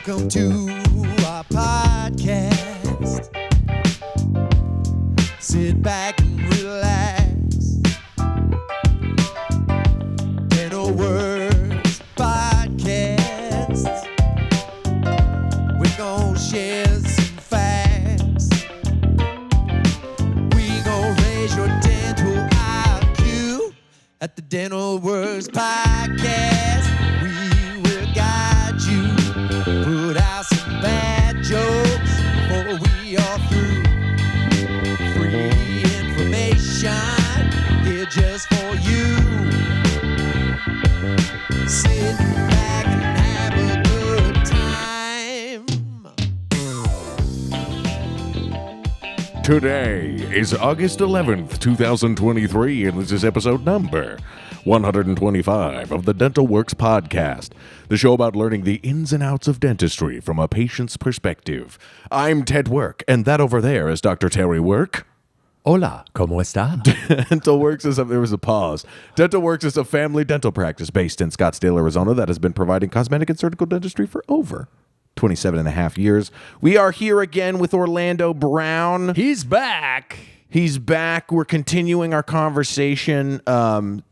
Welcome to our podcast. Sit back and relax. Dental Works Podcast. We're gonna share some facts. We gonna raise your dental IQ at the Dental Works Podcast. We will guide you, put out some bad jokes before we are through. Free information here just for you. Sit back and have a good time. Today is August 11th, 2023, and this is episode number 125 of the Dental Works Podcast, the show about learning the ins and outs of dentistry from a patient's perspective. I'm Ted Work, and that over there is Dr. Terry Work. Hola, ¿cómo está? Dental Works is there was a pause. Dental Works is a family dental practice based in Scottsdale, Arizona that has been providing cosmetic and surgical dentistry for over 27 and a half years. We are here again with Orlando Brown. He's back. He's back. We're continuing our conversation.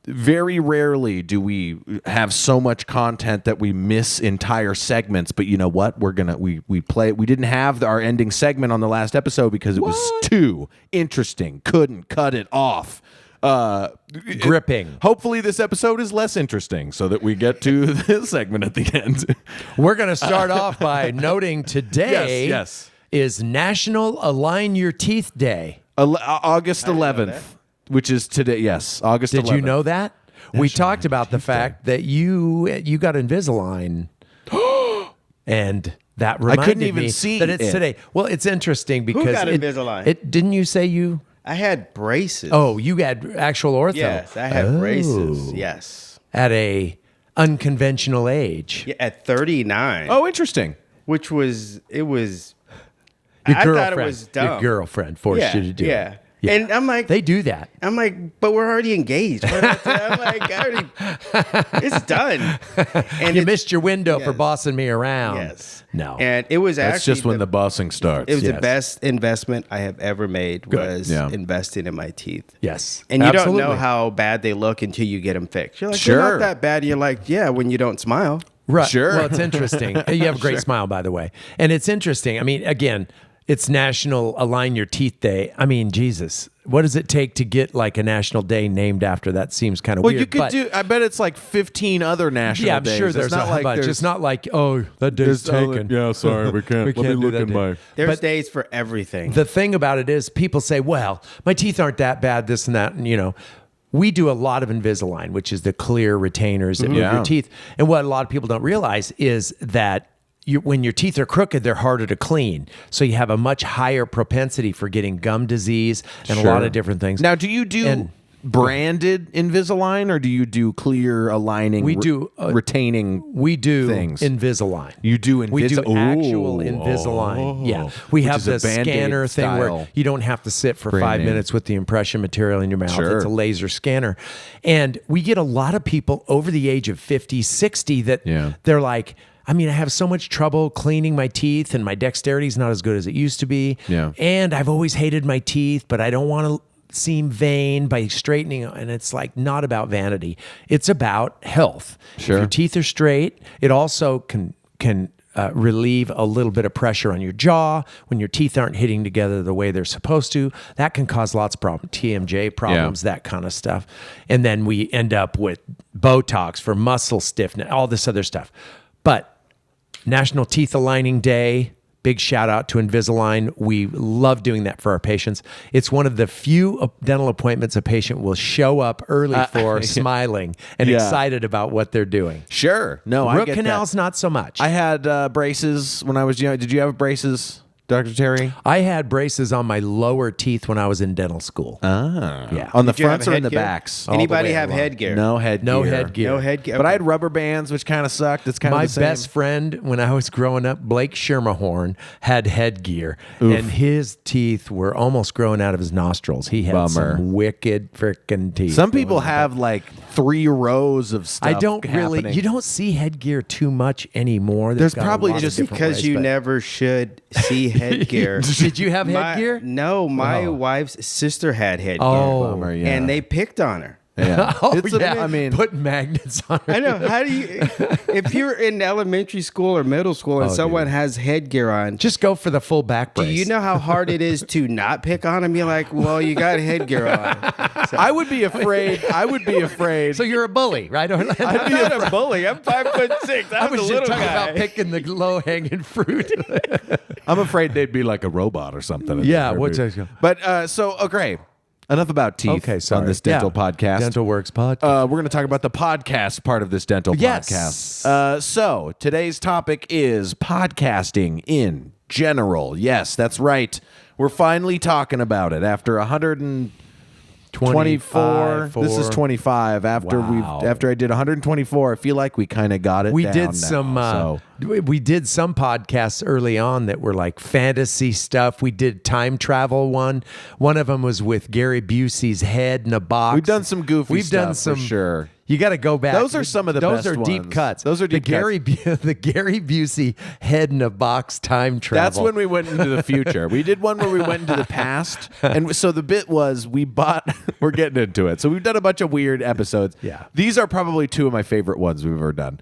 Very rarely do we have so much content that we miss entire segments. But you know what? We play. We didn't have our ending segment on the last episode because it was too interesting. Couldn't cut it off. Gripping. Hopefully this episode is less interesting so that we get to this segment at the end. We're going to start off by noting today Yes. is National Align Your Teeth Day. August 11th, which is today. Yes, August 11th. Did you know that? We talked about the fact that you got Invisalign, and that reminded couldn't even me see that it's it. today. Well, it's interesting because got Invisalign? Didn't you say you? I had braces. Oh, you had actual ortho. yes, I had braces. Yes, At a unconventional age. yeah, at 39. Oh, interesting. which was it was. Your I girlfriend, thought it was dumb. Your girlfriend forced Yeah, you to do yeah. it. And I'm like, They do that. but we're already engaged. I'm like, it's done. And You missed your window for yes. bossing me around. Yes. No. And it was That's actually just when the bossing starts. it was Yes. the best investment I have ever made was Yeah. investing in my teeth. Yes. And you Absolutely. don't know how bad they look until you get them fixed. You're like, Sure. they're not that bad. You're like, yeah, when you don't smile. Right. Sure. Well, it's interesting. You have a great smile, by the way. And it's interesting. I mean, again, it's National Align Your Teeth Day. I mean, Jesus, what does it take to get like a national day named after that? Seems kind of Well, weird. you could but, do. I bet it's like 15 other national Yeah, I'm days. sure It's there's not a like bunch. there's- It's not like, oh, that day's taken. Yeah, sorry, we can't. We Let me can't do look that in day. my. There's But- days for everything. The thing about it is people say, well, my teeth aren't that bad, this and that. And, you know, we do a lot of Invisalign, which is the clear retainers that move Yeah. your teeth. And what a lot of people don't realize is that when your teeth are crooked, they're harder to clean. So you have a much higher propensity for getting gum disease and a lot of different things. Now, do you do And- branded Invisalign or do you do clear aligning? We do, retaining. we do things. Invisalign. You do We do Invisalign. actual Oh. Invisalign. Yeah. We Which have is a the Band-Aid scanner thing where style you don't have to sit for brand 5 name. minutes with the impression material in your mouth. Sure. It's a laser scanner. And we get a lot of people over the age of 50, 60 that Yeah. they're like, I mean, I have so much trouble cleaning my teeth and my dexterity is not as good as it used to be. Yeah. And I've always hated my teeth, but I don't want to seem vain by straightening. And it's like not about vanity. It's about health. Sure. If your teeth are straight, it also can relieve a little bit of pressure on your jaw when your teeth aren't hitting together the way they're supposed to. That can cause lots of problems, TMJ problems, that kind of stuff. And then we end up with Botox for muscle stiffness, all this other stuff. But National Teeth Aligning Day, big shout out to Invisalign. We love doing that for our patients. It's one of the few dental appointments a patient will show up early for, smiling and Yeah. excited about what they're doing. Sure. No, I Root get canals, that. not so much. I had braces when I was young. Did you have braces, Dr. Terry? I had braces on my lower teeth when I was in dental school. Yeah. On the Did you have fronts or in the headgear? backs? Anybody way have along. headgear? No headgear. No headgear. No headgear. But I Okay. had rubber bands, which kind of sucked. It's kind My of the same. best friend when I was growing up, Blake Schermerhorn, had headgear, and his teeth were almost growing out of his nostrils. He had Bummer. some wicked freaking teeth. Some people going on. have like 3 rows of stuff. I don't really. happening. You don't see headgear too much anymore. There's got a probably lot of just different because ways, you but- never should see headgear. Did you have My- headgear? No, my wife's sister had headgear. Oh. Bummer, yeah. And they picked on her. Yeah. Oh, It's a- yeah. I mean, put magnets on it. I know. How do you, if you're in elementary school or middle school and someone has headgear on, Just go for the full back brace. do you know how hard it is to not pick on them? You're like, well, you got headgear on. So, I would be afraid. I would be afraid. So you're a bully, right? Orlando? I'm not a bully. I'm 5'6". I I'm was a just little talking guy. about picking the low hanging fruit. I'm afraid they'd be like a robot or something. Yeah, what's that? But so okay, enough about teeth. Okay, sorry. On this dental Yeah. podcast. Dental Works podcast. We're going to talk about the podcast part of this dental Yes. podcast. So today's topic is podcasting in general. Yes, that's right. We're finally talking about it after 124. This is 25. Wow. After I did 124, I feel like we kind of got it. We down did now, some so. we did some podcasts early on that were like fantasy stuff. We did time travel one. One of them was with Gary Busey's head in a box. We've done some goofy We've stuff done some for sure. You got to go back. Those are some of the Those best are deep ones. cuts. Those are deep the the Gary Busey head in a box time travel. That's when we went into the future. We did one where we went into the past. And so the bit was we're getting into it. So we've done a bunch of weird episodes. Yeah. These are probably 2 of my favorite ones we've ever done.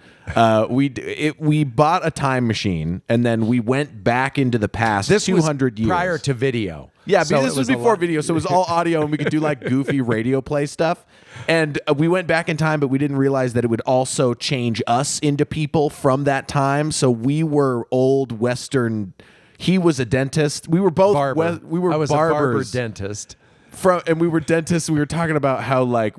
We bought a time machine and then we went back into the past this 200 was years. prior to video. Yeah, So because it this was a before lot- video, so it was all audio, and we could do like goofy radio play stuff. And we went back in time, but we didn't realize that it would also change us into people from that time. So we were old Western. He was a dentist. We were both. Barber. We were I was a barber barbers. dentist. And we were dentists. We were talking about how like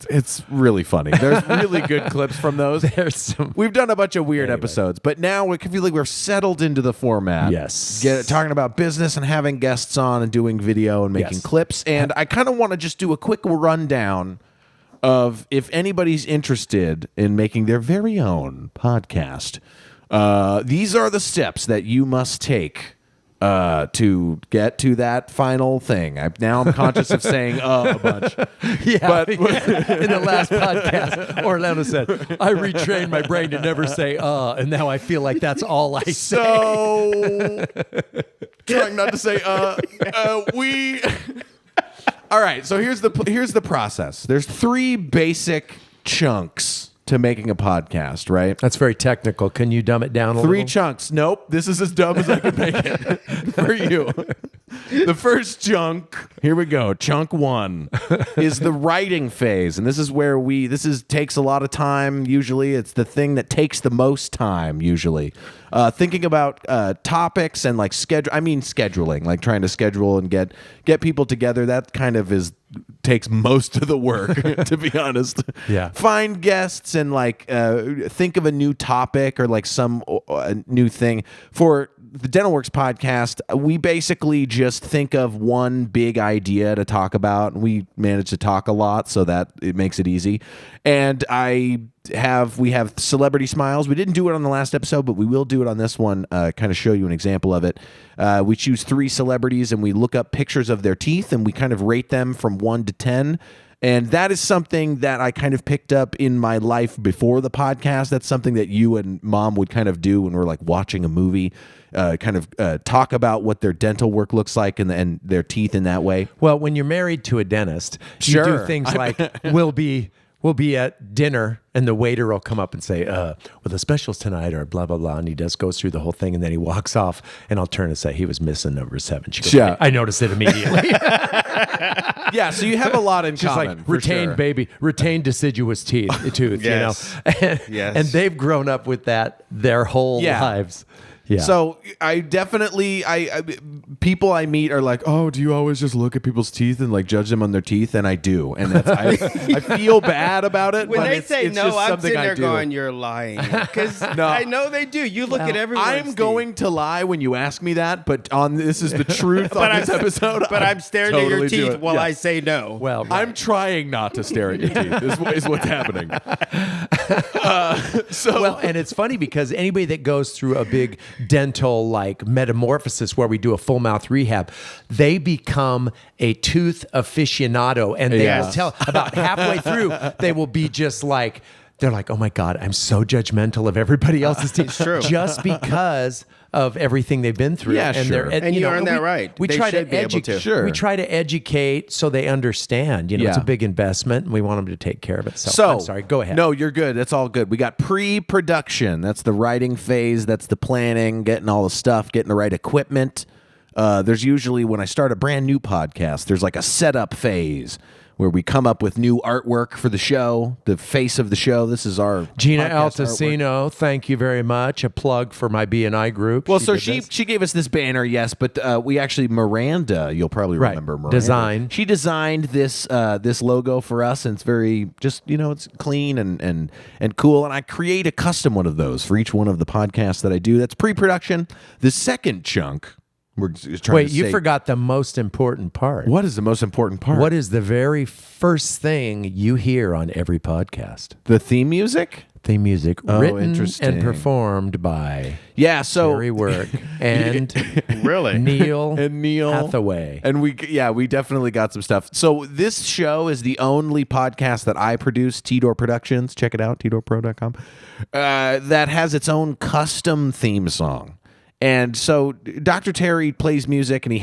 it's really funny. There's really good clips from those. There's some. We've done a bunch of weird episodes, but now we feel like we're settled into the format. Yes. Talking about business and having guests on and doing video and making Yes. clips. And I kind of want to just do a quick rundown of if anybody's interested in making their very own podcast. These are the steps that you must take to get to that final thing. I'm conscious of saying a bunch. Yeah, But- in the last podcast, Orlando said, "I retrained my brain to never say and now I feel like that's all I say." So trying not to say we all right, so here's the process. There's 3 basic chunks to making a podcast, right? That's very technical. Can you dumb it down a 3 little? chunks. Nope, this is as dumb as I can make it for you. The first chunk, here we go. Chunk 1 is the writing phase, and this is where takes a lot of time. Usually, it's the thing that takes the most time. Usually, thinking about topics and like scheduling, like trying to schedule and get people together. That kind of takes most of the work, to be honest. Yeah. Find guests and like think of a new topic or like some new thing. For the Dental Works podcast, we basically just think of one big idea to talk about, and we manage to talk a lot, so that it makes it easy. And we have Celebrity Smiles. We didn't do it on the last episode, but we will do it on this one, kind of show you an example of it. We choose 3 celebrities and we look up pictures of their teeth and we kind of rate them from 1 to 10. And that is something that I kind of picked up in my life before the podcast. That's something that you and Mom would kind of do when we're like watching a movie, talk about what their dental work looks like and their teeth in that way. Well, when you're married to a dentist, you Sure. do things like we'll be at dinner and the waiter will come up and say, well, the specials tonight are blah, blah, blah. And he just goes through the whole thing and then he walks off and I'll turn and say, he was missing number 7. She goes, Yeah. I noticed it immediately. Yeah, so you have a lot in She's common. like, for retained sure. baby, retained deciduous tooth, Yes. you know? And, Yes. and they've grown up with that their whole Yeah. lives. Yeah. So I definitely, people I meet are like, oh, do you always just look at people's teeth and like judge them on their teeth? And I do, and that's, I feel bad about it. When but they it's say just no, I'm something sitting I there do. going, "You're lying," because No. I know they do. You look at everyone. I'm going to lie when you ask me that, but this is the truth on this episode. But I'm staring at your totally do teeth it. while Yeah. I say no. Well, I'm trying not to stare at your teeth. Is what's happening. Well, and it's funny because anybody that goes through a big dental like metamorphosis where we do a full mouth rehab, they become a tooth aficionado, and they will tell about halfway through they will be just like. They're like, oh my God, I'm so judgmental of everybody else's teeth. It's true. Just because of everything they've been through. Yeah, sure. And you earn that we, right. We They try to should be able to. educate. Sure. We try to educate so they understand. It's Yeah. a big investment, and we want them to take care of it. So I'm sorry. Go ahead. No, you're good. That's all good. We got pre-production. That's the writing phase. That's the planning, getting all the stuff, getting the right equipment. There's usually, when I start a brand new podcast, there's like a setup phase where we come up with new artwork for the show, the face of the show. This is our Gina podcast artwork. Altacino, thank you very much. A plug for my BNI group. Well, did she this. gave us this banner, yes, but we actually Miranda, you'll probably Right. remember Miranda. Design. She designed this this logo for us, and it's very just it's clean and cool. And I create a custom one of those for each one of the podcasts that I do. That's pre-production. The second chunk, we're just trying Wait, to you say, forgot the most important part. what is the most important part? What is the very first thing you hear on every podcast? the theme music? Theme music written interesting. and performed by Yeah, so Terry Work and Really? Neil and Neil Hathaway. And we definitely got some stuff. So this show is the only podcast that I produce, T-Door Productions. Check it out, tdoorpro.com. That has its own custom theme song. And so Dr. Terry plays music, and he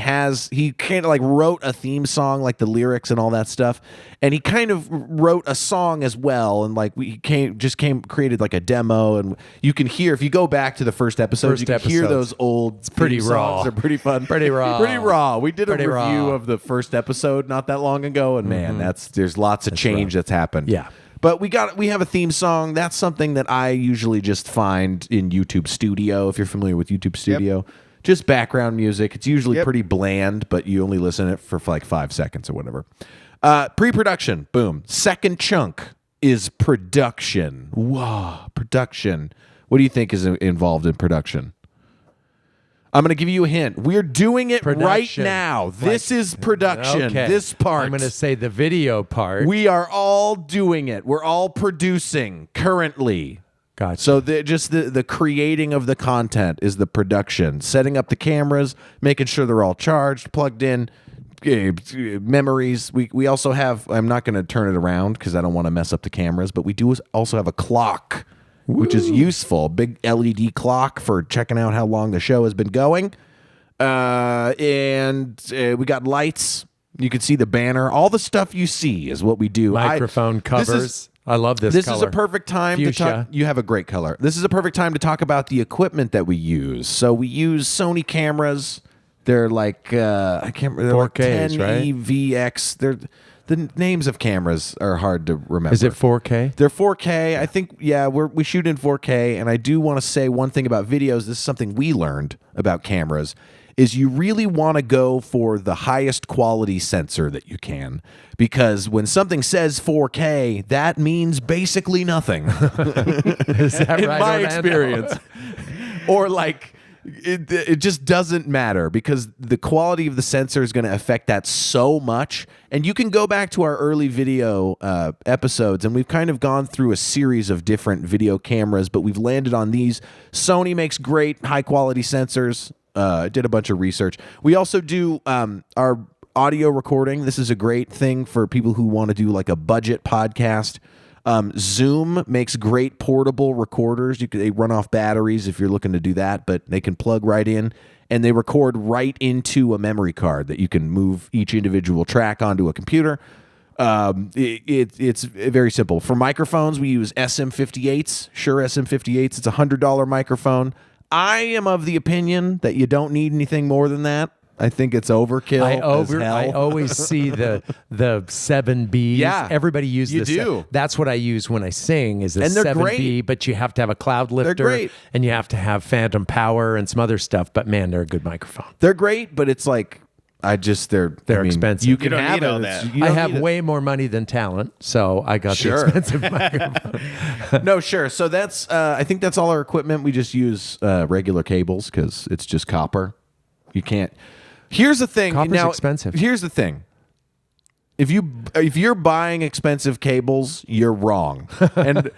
kind of like wrote a theme song, like the lyrics and all that stuff. And he kind of wrote a song as well. And like created like a demo, and you can hear, if you go back to the first episode, you can hear episodes. those old pretty theme raw. songs. They're pretty fun. Pretty raw. Pretty raw. We did a Pretty review raw. of the first episode not that long ago, and man, there's lots of change that's happened. Yeah. But we have a theme song. That's something that I usually just find in YouTube Studio, if you're familiar with YouTube Studio. Just background music. It's usually pretty bland, but you only listen to it for like 5 seconds or whatever. Pre-production, boom. Second chunk is production. Whoa, production. What do you think is involved in production? I'm going to give you a hint. We're doing it right Production. now. This is production. Okay. This part. I'm going to say the video part. We are all doing it. We're all producing currently. Gotcha. So the creating of the content is the production. Setting up the cameras, making sure they're all charged, plugged in, memories. We also have, I'm not going to turn it around because I don't want to mess up the cameras, but we do also have a clock, which is useful. Big LED clock for checking out how long the show has been going. And we got lights. You can see the banner. All the stuff you see is what we do. Microphone covers. I love this This color. is a perfect time to Fuchsia. talk. You have a great color. This is a perfect time to talk about the equipment that we use. So we use Sony cameras. They're like I can't remember. 4Ks, like right? 10EVX. The names of cameras are hard to remember. Is it 4K? They're 4K. I think, yeah, we shoot in 4K. And I do want to say one thing about videos. This is something we learned about cameras, is you really want to go for the highest quality sensor that you can. Because when something says 4K, that means basically nothing. Is that in right, my Orlando? experience. Or like, it just doesn't matter because the quality of the sensor is going to affect that so much. And you can go back to our early video episodes, and we've kind of gone through a series of different video cameras, but we've landed on these. Sony makes great high quality sensors. Did a bunch of research. We also do our audio recording. This is a great thing for people who want to do like a budget podcast. Zoom makes great portable recorders. They run off batteries if you're looking to do that, but they can plug right in, and they record right into a memory card that you can move each individual track onto a computer. It's very simple. For microphones, we use SM58s. Shure SM58s. It's a $100 microphone. I am of the opinion that you don't need anything more than that. I think it's overkill. as hell. I always see the 7Bs. Yeah, everybody uses you this. do. That's what I use when I sing is a And they're 7B, great. but you have to have a cloud lifter great. and you have to have phantom power and some other stuff. But man, they're a good microphone. They're great, but it's like they're expensive. You can don't have need it. all It's- that. you I don't have need it. way more money than talent, so I got Sure. the expensive microphone. No, sure. So that's I think that's all our equipment. We just use regular cables because it's just copper. You can't. Here's the thing. Copper's now, expensive. Here's the thing. If you're buying expensive cables, you're wrong. and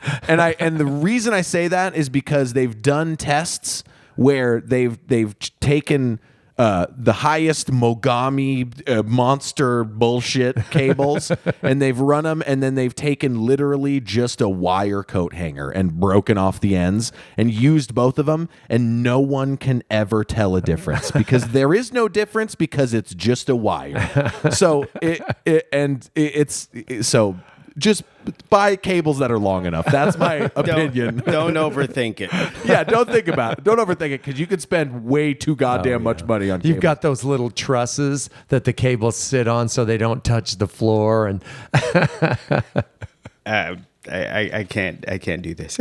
the reason I say that is because they've done tests where they've taken the highest Mogami monster bullshit cables and they've run them, and then they've taken literally just a wire coat hanger and broken off the ends and used both of them, and no one can ever tell a difference because there is no difference because it's just a wire. So so just buy cables that are long enough. That's my opinion. Don't overthink it. Yeah, don't think about it. Don't overthink it because you could spend way too goddamn much money on cables. You've got those little trusses that the cables sit on so they don't touch the floor, and I can't do this.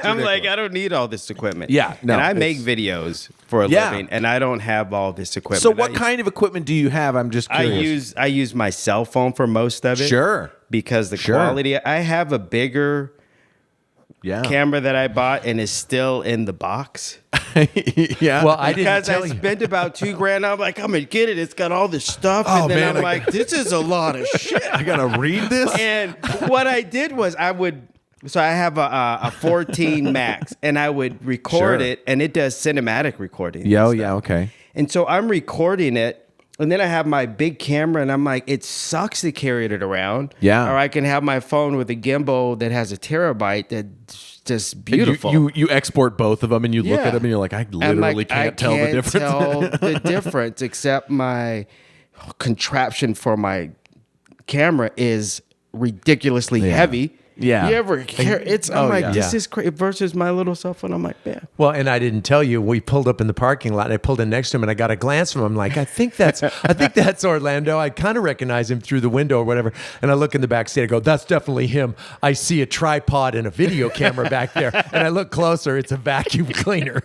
I'm like, I don't need all this equipment. Yeah, no, and I make it's- videos for a Yeah. living, and I don't have all this equipment. So what kind of equipment do you have? I'm just I curious. use my cell phone for most of it. Sure. Because the Sure. quality. I have a bigger Yeah. camera that I bought and is still in the box. Yeah. well, I didn't Because I tell you. spent about $2,000. I'm like, I'm gonna get it. It's got all this stuff, Oh, and then man, I'm like, this is a lot of shit. I gotta read this. And what I did was so I have a 14 Max, and I would record Sure. it, and it does cinematic recording. Yeah. Oh, and yeah. stuff. Okay. And so I'm recording it, and then I have my big camera, and I'm like, it sucks to carry it around. Yeah. Or I can have my phone with a gimbal that has a terabyte that's just beautiful. You export both of them and you look Yeah. at them and you're like, I I'm literally like, can't tell the difference. Tell the difference, except my contraption for my camera is ridiculously heavy. Yeah. You ever it's I'm Oh, like, yeah. this is crazy versus my little cell phone. I'm like, man. Well, and I didn't tell you. We pulled up in the parking lot, and I pulled in next to him, and I got a glance from him. Like, I think that's Orlando. I kind of recognize him through the window or whatever. And I look in the back seat. I go, that's definitely him. I see a tripod and a video camera back there, and I look closer. It's a vacuum cleaner.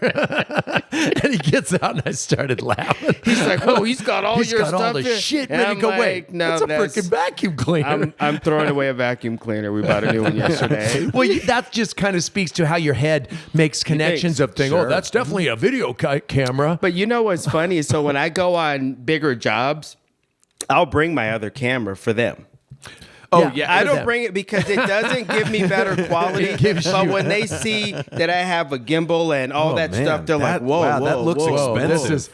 And he gets out, and I started laughing. He's like, oh, he's got all He's your got stuff all the here. shit. And And you I'm go, like, wait, no, that's a that's freaking vacuum cleaner. I'm throwing away a vacuum cleaner. We bought a new one yesterday. Well, that just kind of speaks to how your head makes connections of things. Sure. Oh, that's definitely a video camera. But you know what's funny? So when I go on bigger jobs, I'll bring my other camera for them. Oh, Yeah. I for don't them. bring it because it doesn't give me better quality. But when they see that I have a gimbal and all that man, stuff, they're like, that- whoa, wow, whoa, that looks whoa. expensive. This is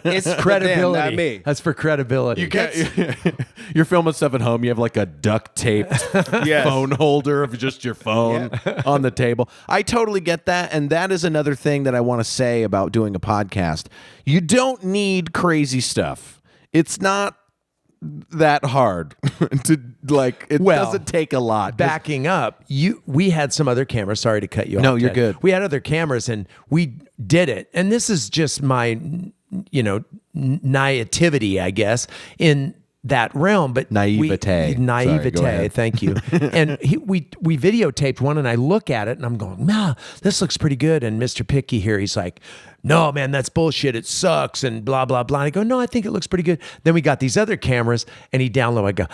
It's credibility. credibility, not me. That's for credibility. You can't, you're filming stuff at home. You have like a duct taped Yes. phone holder of just your phone on the table. I totally get that. And that is another thing that I want to say about doing a podcast. You don't need crazy stuff. It's not that hard to like, it Well, doesn't take a lot. Backing up, we had some other cameras. Sorry to cut you off. No, you're Ted. good. We had other cameras, and we did it. And this is just my, naivety, I guess, in that realm. But Naivete. Sorry, naivete. go ahead. Thank you. And we videotaped one, and I look at it, and I'm going, nah, this looks pretty good. And Mr. Picky here, he's like, no, man, that's bullshit. It sucks, and blah, blah, blah. And I go, no, I think it looks pretty good. Then we got these other cameras, and he downloaded. I go,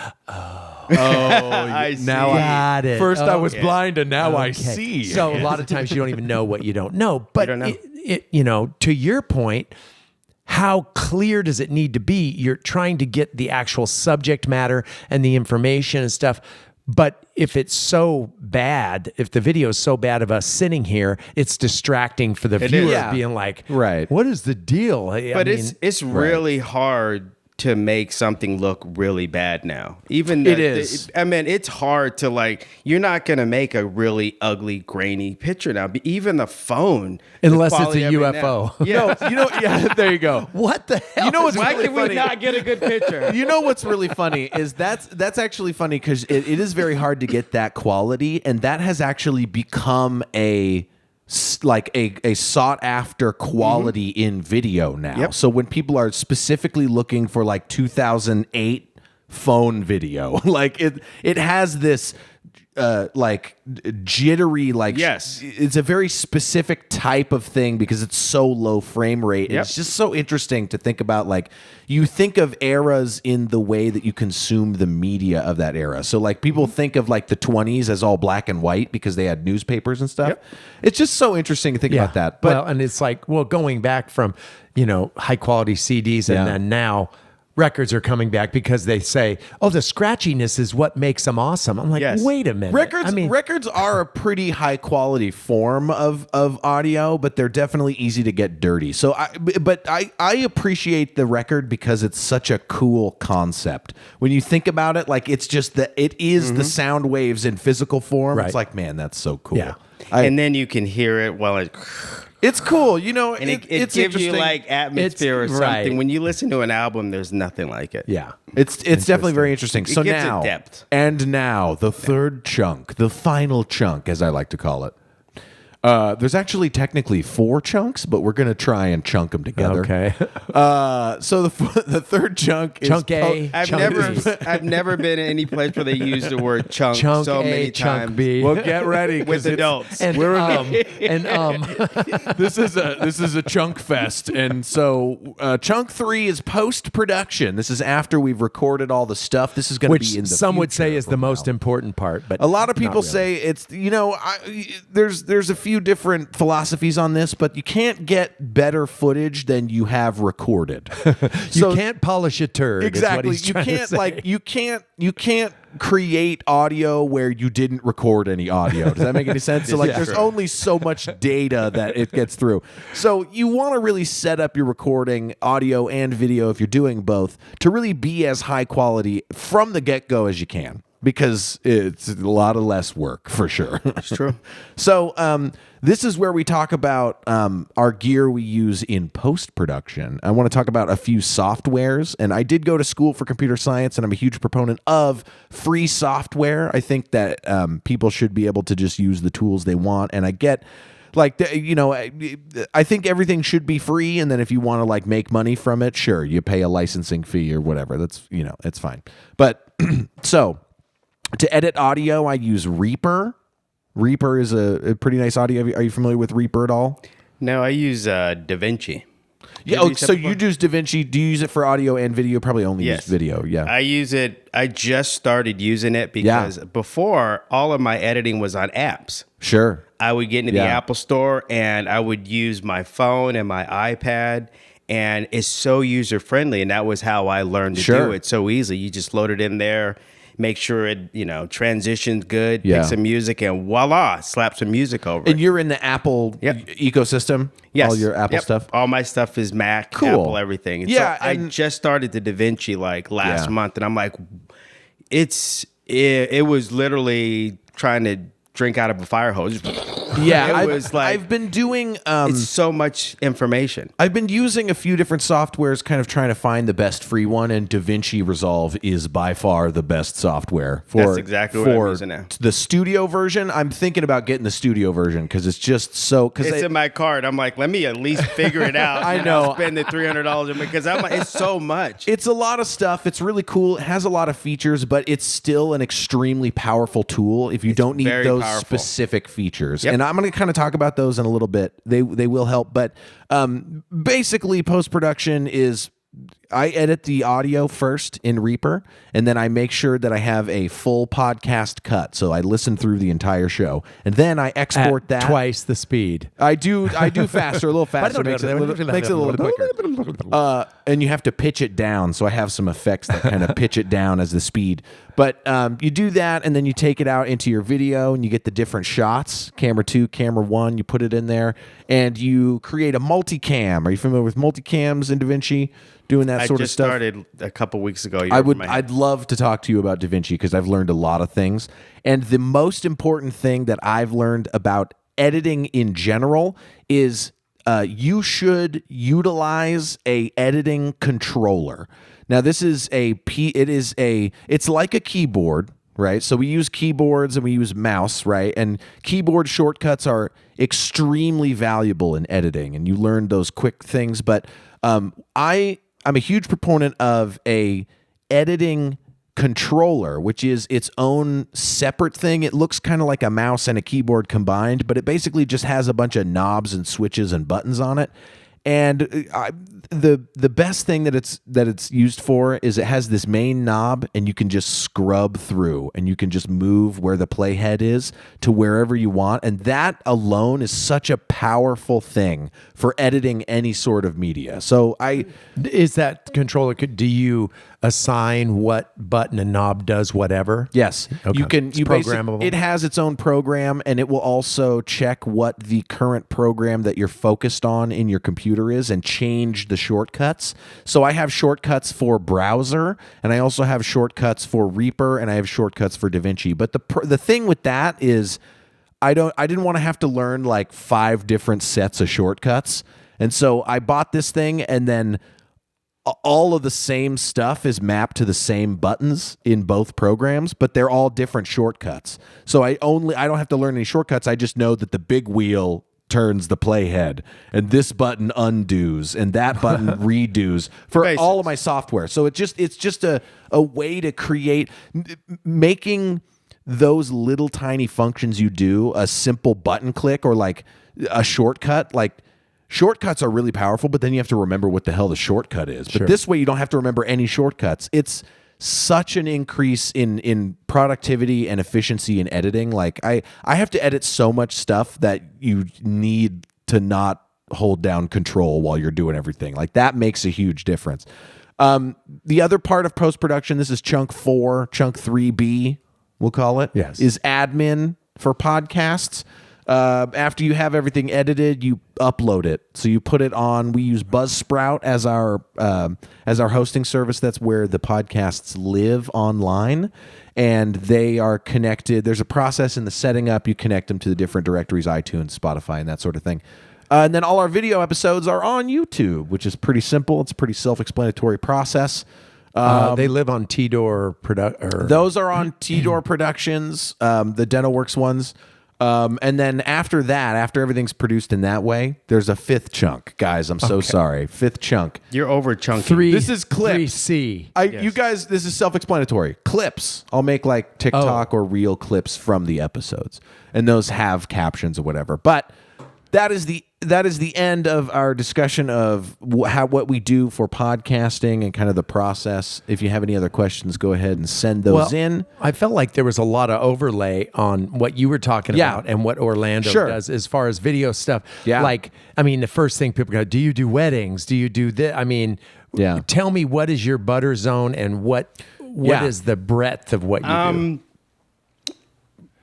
I see. now got it. First I was Okay. blind and now I Okay. see. So a lot of times you don't even know what you don't know. But don't know. To your point, how clear does it need to be? You're trying to get the actual subject matter and the information and stuff. But if it's so bad, if the video is so bad of us sitting here, it's distracting for the viewer is. Yeah. being like, Right. what is the deal? But it's really hard to make something look really bad now. Even It is. I mean, it's hard to like. You're not gonna make a really ugly, grainy picture now. But even the phone, the Unless it's quality a of it UFO. now- Yeah. Yeah, there you go. What the hell? You know what's Why really can we funny? not get a good picture? You know what's really funny is that's actually funny because it is very hard to get that quality, and that has actually become a like a sought after quality in video now. Yep. So when people are specifically looking for like 2008 phone video, like it has this like jittery, like Yes. it's a very specific type of thing because it's so low frame rate. And Yep. it's just so interesting to think about. Like you think of eras in the way that you consume the media of that era. So like people think of like the 20s as all black and white because they had newspapers and stuff. Yep. It's just so interesting to think about that. But well, and it's like, well, going back from, high quality CDs and Yeah. then now records are coming back because they say, oh, the scratchiness is what makes them awesome. I'm like, Yes. wait a minute. records are a pretty high quality form of audio, but they're definitely easy to get dirty. So I appreciate the record because it's such a cool concept. When you think about it, like it's just it is the sound waves in physical form. Right. It's like, man, that's so cool. Yeah. And then you can hear it while it. It's cool, and And it it's gives you interesting. like atmosphere or It's- something. right. When you listen to an album, there's nothing like it. Yeah. It's definitely very interesting. So gives it now, depth. and now the third chunk, the final chunk, as I like to call it. There's actually technically 4 chunks, but we're gonna try and chunk them together. Okay. So the third chunk is Chunk A. I've Chunk never, B. I've never been in any place where they use the word chunk, Chunk so A, many chunk times. B. Well, get ready With adults. and This is a chunk fest, and so chunk 3 is post production. This is after we've recorded all the stuff. This is going to which be in the some would say future is the from most now. important part, but A lot of not people really. say it's there's a few different philosophies on this, but you can't get better footage than you have recorded. you can't polish a turd. Exactly. Is You what he's can't trying to say. you can't create audio where you didn't record any audio. Does that make any sense? So like Yeah. there's only so much data that it gets through. So you want to really set up your recording, audio and video if you're doing both, to really be as high quality from the get-go as you can. Because it's a lot of less work for sure. It's true. So this is where we talk about our gear we use in post-production. I want to talk about a few softwares. And I did go to school for computer science, and I'm a huge proponent of free software. I think that people should be able to just use the tools they want. And I get... Like, I think everything should be free. And then if you want to like make money from it, sure, you pay a licensing fee or whatever. That's, it's fine. But so... To edit audio, I use Reaper. Reaper is a pretty nice audio. Are you familiar with Reaper at all? No, I use DaVinci. Yeah. Oh, so you use DaVinci. Do you use it for audio and video? Probably only Yes. use video. Yeah. I use it. I just started using it because before all of my editing was on apps. Sure. I would get into the Yeah. Apple Store and I would use my phone and my iPad, and it's so user friendly. And that was how I learned to Sure. do it so easily. You just load it in there, make sure it transitions good, Yeah. pick some music, and voila, slap some music over And it. you're in the Apple Yep. ecosystem. Yes. All your Apple Yep. stuff. All my stuff is Mac, Cool. Apple, everything. And Yeah, so I and- just started the DaVinci like last Yeah. month, and I'm like, it was literally trying to drink out of a fire hose. Yeah. It was like- I've been doing. It's so much information. I've been using a few different softwares, kind of trying to find the best free one, and DaVinci Resolve is by far the best software for. That's exactly what I'm using now. The studio version, I'm thinking about getting the studio version because it's just so. Because It's in my cart. I'm like, let me at least figure it out. I and know. I'll spend the $300 because I'm like, it's so much. it's a lot of stuff. It's really cool. It has a lot of features, but it's still an extremely powerful tool if you don't need very those powerful. specific features. Yep. And I'm going to kind of talk about those in a little bit. They will help, but basically post production is I edit the audio first in Reaper, and then I make sure that I have a full podcast cut. So I listen through the entire show, and then I export At that twice the speed. I do faster, a little faster, makes it a little quicker. And you have to pitch it down, so I have some effects that kind of pitch it down as the speed. But you do that, and then you take it out into your video, and you get the different shots, camera 2, camera 1, you put it in there, and you create a multicam. Are you familiar with multicams in DaVinci? Doing that I sort of just stuff? started a couple weeks ago. I'd love to talk to you about DaVinci because I've learned a lot of things. And the most important thing that I've learned about editing in general is you should utilize a editing controller. Now, this is it's like a keyboard, right? So we use keyboards and we use mouse, right? And keyboard shortcuts are extremely valuable in editing, and you learn those quick things. But I'm a huge proponent of a editing controller, which is its own separate thing. It looks kind of like a mouse and a keyboard combined, but it basically just has a bunch of knobs and switches and buttons on it. And the best thing that it's used for is it has this main knob, and you can just scrub through, and you can just move where the playhead is to wherever you want. And that alone is such a powerful thing for editing any sort of media. So Is that controller? Do you assign what button and knob does whatever? Yes, Okay. It's programmable. It has its own program, and it will also check what the current program that you're focused on in your computer is and change the shortcuts. So I have shortcuts for browser, and I also have shortcuts for Reaper, and I have shortcuts for DaVinci. But the thing with that is I didn't want to have to learn like 5 different sets of shortcuts. And so I bought this thing, and then all of the same stuff is mapped to the same buttons in both programs, but they're all different shortcuts. So I don't have to learn any shortcuts. I just know that the big wheel turns the playhead, and this button undoes, and that button redoes for Basics. all of my software. So it's just a way to create, making those little tiny functions you do a simple button click or like a shortcut. Like, shortcuts are really powerful, but then you have to remember what the hell the shortcut is. But this way you don't have to remember any shortcuts. It's such an increase in productivity and efficiency in editing. Like I have to edit so much stuff that you need to not hold down control while you're doing everything. Like that makes a huge difference. The other part of post-production, this is chunk 4, chunk 3B, we'll call it, Yes. is admin for podcasts. After you have everything edited, you upload it. So you put it on. We use Buzzsprout as our hosting service. That's where the podcasts live online, and they are connected. There's a process in the setting up. You connect them to the different directories, iTunes, Spotify, and that sort of thing. And then all our video episodes are on YouTube, which is pretty simple. It's a pretty self-explanatory process. They live on T-Door Those are on T-Door Productions, the DentalWorks ones. And then after that, after everything's produced in that way, there's a 5th chunk. Guys, I'm so sorry. 5th chunk. You're over chunky. This is clips. 3C. You guys, this is self-explanatory. Clips. I'll make like TikTok or reel clips from the episodes, and those have captions or whatever. But that is the end of our discussion of what we do for podcasting and kind of the process. If you have any other questions, go ahead and send those in. I felt like there was a lot of overlay on what you were talking about and what Orlando does as far as video stuff. Yeah. Like, I mean, the first thing people go, do you do weddings? Do you do this? I mean, tell me, what is your butter zone, and what is the breadth of what you do?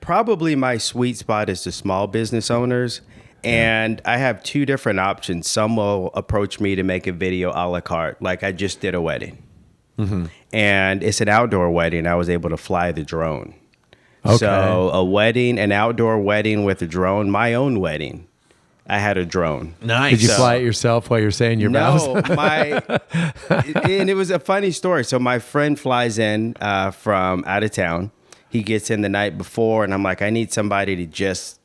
Probably my sweet spot is the small business owners. And I have 2 different options. Some will approach me to make a video a la carte, like I just did a wedding. Mm-hmm. And it's an outdoor wedding. I was able to fly the drone. Okay. So an outdoor wedding with a drone, my own wedding. I had a drone. Nice. Did you fly it yourself while you're saying your vows? No, and it was a funny story. So my friend flies in from out of town. He gets in the night before, and I'm like, I need somebody to just,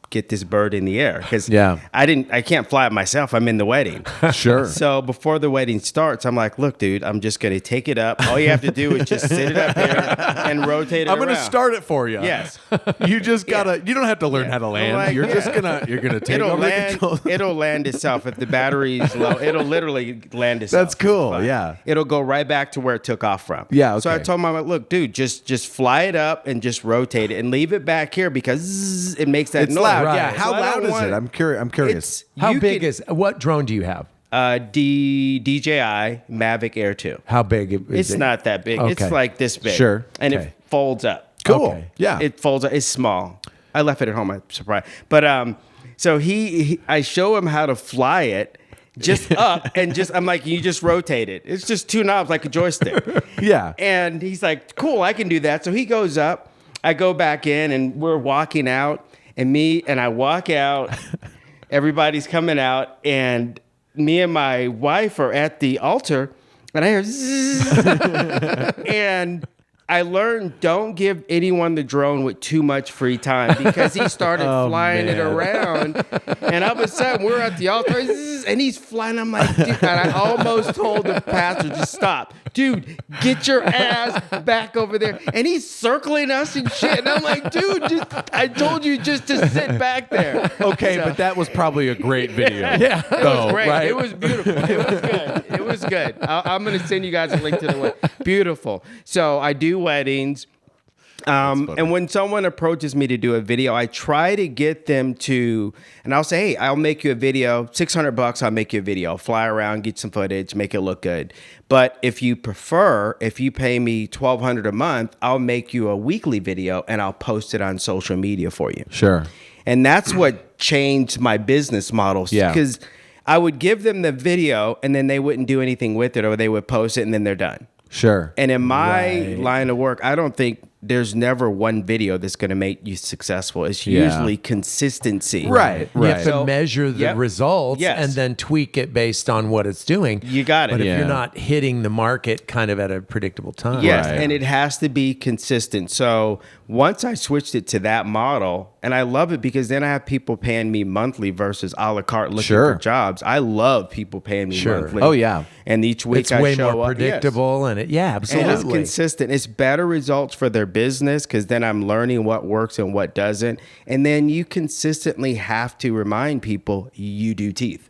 get this bird in the air, because I can't fly it myself. I'm in the wedding. Sure. So before the wedding starts, I'm like, look, dude, I'm just going to take it up. All you have to do is just sit it up here and rotate it I'm around. going to start it for you. Yes. You just gotta. You don't have to learn how to land. Like, you're gonna take it'll over land. control. It'll land itself. If the battery's low, it'll literally land itself. That's cool. Fine. Yeah. It'll go right back to where it took off from. Yeah, So I okay. told him, I'm like, look, dude, just fly it up and just rotate it and leave it back here, because zzz, it makes that It's noise. loud. Right. Yeah. So How I don't loud is want it? I'm curious. How big is what drone do you have? DJI Mavic Air 2. How big is It's it? not that big. Okay. It's like this big. Sure. And Okay. it folds up. Cool. Okay. Yeah. It folds up. It's small. I left it at home. I'm surprised. But so I show him how to fly it just up, and I'm like, you just rotate it. It's just 2 knobs like a joystick. Yeah. And he's like, cool, I can do that. So he goes up. I go back in, and we're walking out, and I walk out. Everybody's coming out, and me and my wife are at the altar, and I hear zzz, and I learned don't give anyone the drone with too much free time because he started flying it around. And all of a sudden, we're at the altar and he's flying. I'm like, dude, and I almost told the pastor, just stop. Dude, get your ass back over there. And he's circling us and shit. And I'm like, dude, I told you just to sit back there. Okay, but that was probably a great video. Yeah. It was great. Right? It was beautiful. It was good. It was good. I'm going to send you guys a link to the wedding. Beautiful. So I do weddings. And when someone approaches me to do a video, I try to get them to, and I'll say, hey, I'll make you a video, $600, I'll make you a video. I'll fly around, get some footage, make it look good. But if you prefer, if you pay me $1,200 a month, I'll make you a weekly video and I'll post it on social media for you. Sure. And that's what changed my business model. Yeah. Because I would give them the video and then they wouldn't do anything with it, or they would post it and then they're done. Sure. And in my line of work, I don't think there's never one video that's going to make you successful. It's usually consistency. Right. You have to So- measure the Yep. results Yes. and then tweak it based on what it's doing. You got it. But if Yeah. you're not hitting the market kind of at a predictable time. Yes, Right. and it has to be consistent. So once I switched it to that model, and I love it because then I have people paying me monthly versus a la carte looking Sure. for jobs. I love people paying me Sure. monthly. Oh, yeah. And each week It's I way show more up. Yes. predictable and And it's absolutely. consistent. It's better results for their business because then I'm learning what works and what doesn't. And then you consistently have to remind people you do teeth.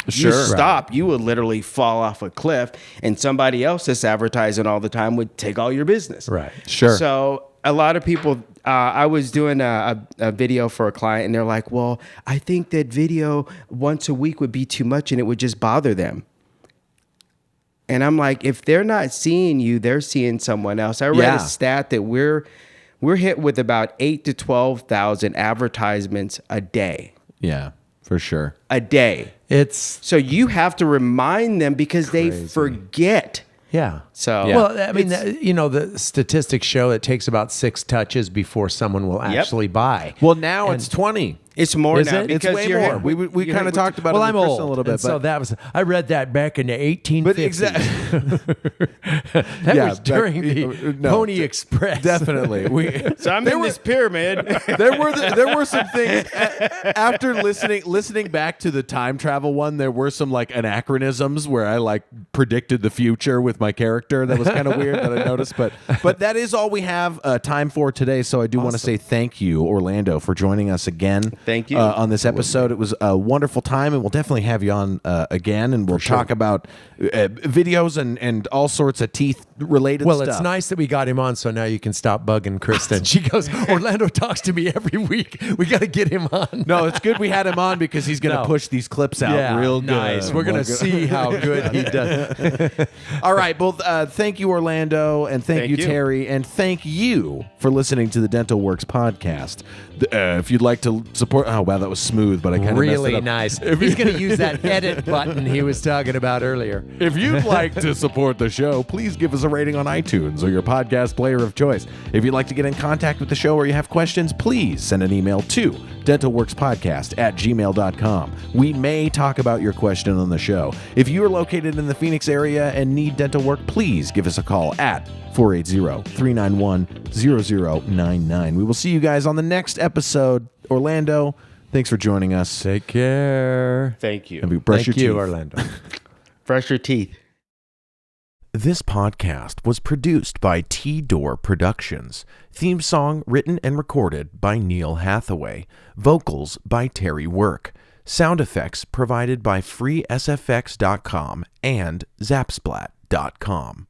Sure. You stop, you would literally fall off a cliff, and somebody else that's advertising all the time would take all your business. Right. Sure. So a lot of people, I was doing a video for a client, and they're like, well, I think that video once a week would be too much and it would just bother them. And I'm like, if they're not seeing you, they're seeing someone else. I read Yeah. a stat that we're hit with about 8 to 12,000 advertisements a day. Yeah, for sure. A day. It's So you have to remind them because they Crazy. forget. yeah. So Yeah. Well, I mean, the statistics show it takes about 6 touches before someone will actually buy. Well, now it's 20. it's more Is now it? It's because way you're more. hit- We you're kind of hit talked about Well, it I'm with old, Kristen a little bit. and so But that was. I read that back in the 1850s. But exactly. That Yeah, was back- during the no, Pony Express. Definitely. So I'm in this pyramid. There were some things after listening back to the time travel one. There were some like anachronisms where I like predicted the future with my character. That was kind of weird that I noticed. But that is all we have time for today. So I do want to say thank you, Orlando, for joining us again. Thank you. On this episode. It was a wonderful time, and we'll definitely have you on again, and we'll talk about videos and all sorts of teeth related Well, stuff. it's nice that we got him on, so now you can stop bugging Kristen. She goes, Orlando talks to me every week. We got to get him on. No, it's good we had him on because he's going to No. push these clips out Yeah, real good. nice. We're going to see how good he does. All right. Well, thank you, Orlando, and thank you, you. Terry, and thank you for listening to the Dental Works podcast. If you'd like to support, oh wow, that was smooth, but I kind of Really messed it up. nice. He's going to use that edit button he was talking about earlier. If you'd like to support the show, please give us a rating on iTunes or your podcast player of choice. If you'd like to get in contact with the show or you have questions, please send an email to dentalworkspodcast@gmail.com. We may talk about your question on the show. If you are located in the Phoenix area and need dental work, please give us a call at 480-391-0099. We will see you guys on the next episode. Orlando, thanks for joining us. Take care. Thank you. And brush Thank your you, teeth. Orlando. Brush your teeth. This podcast was produced by T-Door Productions. Theme song written and recorded by Neil Hathaway. Vocals by Terry Work. Sound effects provided by freesfx.com and zapsplat.com.